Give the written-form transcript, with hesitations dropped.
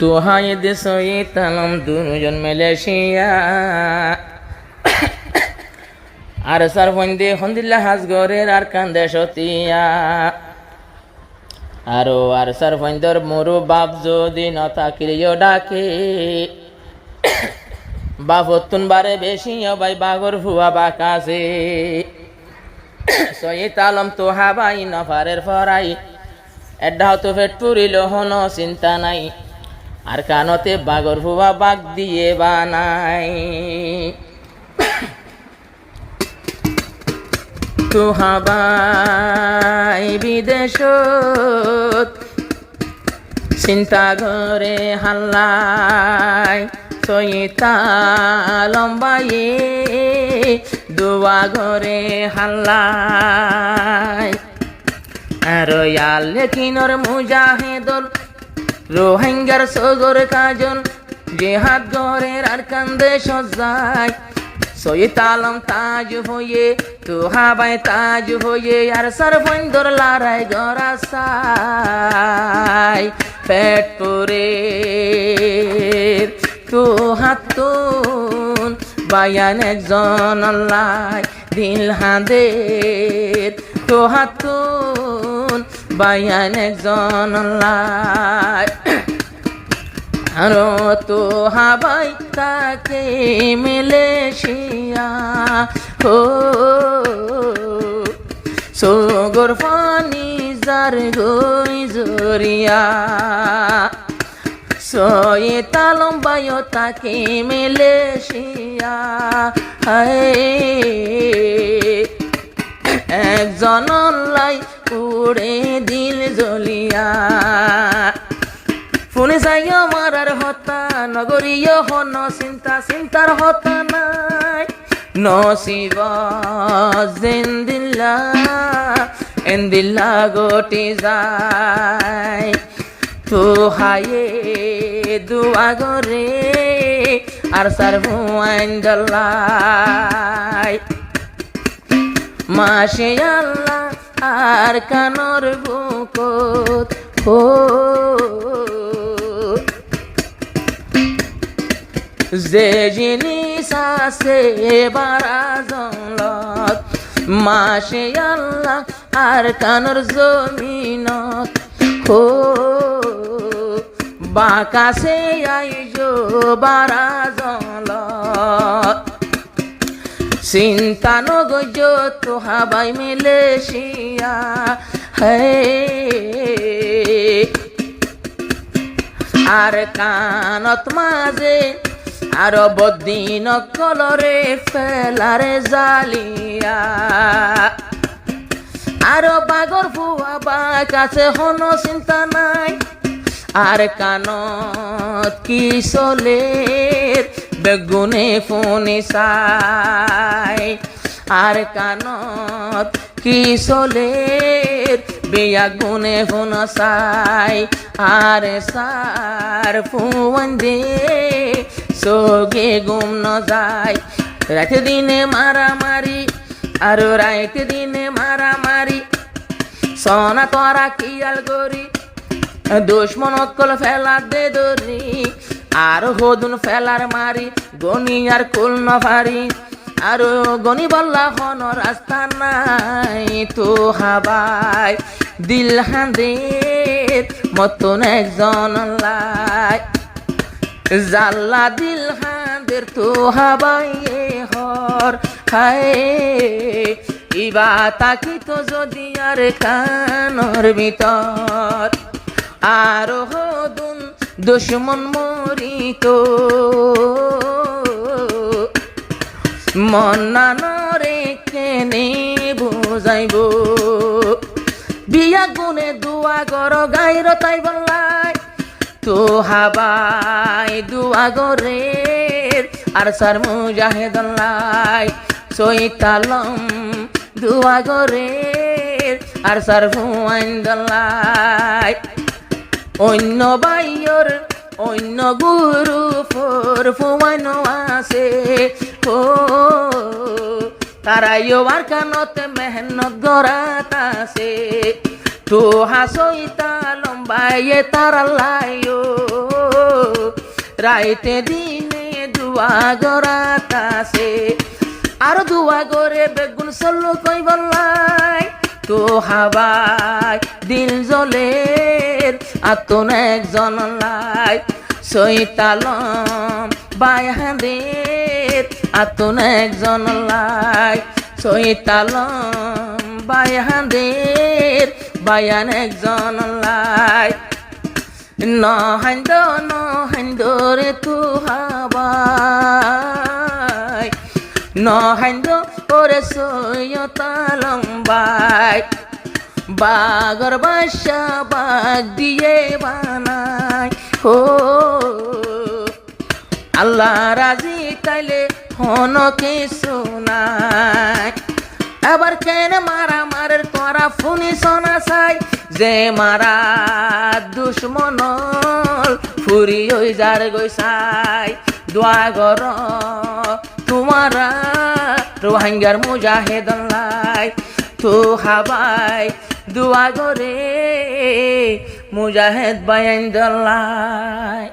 তুহাই দেশই তালম দুজন মালয়েশিয়া আর সার ফন্দে হন্দিল্লা হাজগরের আর কান্দে সতিয়া আর সার ফন্দর মরু বাপ যদি ন থাকিলেও ডাকে বাপতুন বারে বেশি ভাই বাগর ফুয়া বাকাছে সই তালম তোহা বাই নফারের ফরাই এডাও তো ফেট পুরিল হন চিন্তা নাই আর কানতে বাগর ফুয়া বাগ দিয়ে বানাই তোহা বাই বিদেশত চিন্তা ঘরে হাল্লাই সইতা লম্বাইয়ে দুয়া ঘরে হাল্লাই আর ইয়ালে কিনর মুজাহিদুল রোহিঙ্গার সগর কাজন জেহাদ ঘরের আর কান্দে সজায় সইতালম তাজ হয়ে তোহা বাই তাজ হয়ে আর সরফন্দর লারাই গরাসাই পেট পুরে তোহাতুন বায়ান একজন আল্লাহ দিল হাঁদের তোহাতুন বায়ান একজন আল্লাহ আর তোহা বাই তাকে মালয়েশিয়া ও সোগর ফানি জার গই জরিয়া সয়ে তালম বায়ো তাকে মালয়েশিয়া একজন লাই উড়ে দিল জ্বলিয়া ফোনে যাই আমার আর হতা নগরীয় হন চিন্তা চিন্তার হতা নাই নসিব জিন্দিল্লা এন্দিল্লা গোটি যায় তো হায়ে দুয়া গরে আর সারভু আইন্দাল্লাই মাসে আল্লাহ আর কানর বুকত ও যে জিনিস আছে বারা জংলত মাসে আল্লাহ আর কানর জমিনত ও বাকাশে আইজো বারা জংলত চিন্তা নগজ তোহা বাই মালয়েশিয়া আর কানত মাঝে আর বদিন কলরে ফেলারে জালিয়া আর বাগর ফুয়া বাকাছে হন চিন্তা নাই আর কানত কি চলে বেগুনে ফোনে চাই আর কানত কি চলে বিয়া গুনে ফোন চাই আর সার ফোন দে সোগে গুম ন যায় রাতে দিনে মারামারি আর রাতে দিনে মারামারি সোনা তোরা কিয়াল গরি দুশ্মন কল ফেলা দে দরি আর হদুন ফেলার মারি গনি আর কুল নফারি আর গনি বল্লা হন রাস্তা নাই তো হাবাই দিল হাঁদের মতন একজন লাই জাল্লা দিল হাঁদের তো হাবাই হর হায় ইবা তাকি তো যদি আর কানর ভিতর আর হদুন দুশ্মন মরিত মন নানরে কেনে বুঝাইব বিয়া গুনে দুয়া গর গাইর তাই বললাই তো হাবাই দুয়া গরে আর সার মুজাহিদুল্লাই সইতালম দুয়া গরে আর সার ফুয়াইন্দাল্লাই অন্য বাইয়র অন্য গুরু ফোর ফুয়ানো আছে ও তারাইও আর কানতে মেহনত গরাত আছে তো হাসইতা লম্বাইয়ে তারা লাইও রাইতে দিনে দুয়া গরাতাছে আর দুয়া গরে বেগুন সল্লু কই বললাই তো হাবাই দিল জলের আতন একজন লাই সৈতালম বায়াদের আতন একজন লাই সৈতালম বায়াদের বায়ান একজন লাই নহাইন্দ রে তু হাবাই নহাইন্দ ওরে সৈয়তালম বাই বাগর বাসা বাগ দিয়ে বানাই হো আল্লাহ রাজি তাইলে হন কিছু নাই এবার কেন মারা মারের তোরা ফুনি সোনা চাই যে মারা দুশ্মন ফুরি হই যার গই চাই দোয়া গর তোমারা রোহিঙ্গার মুজাহিদন লাই তো হাবাই দোয়া গরে মুজাহিদ বায়ান দলাই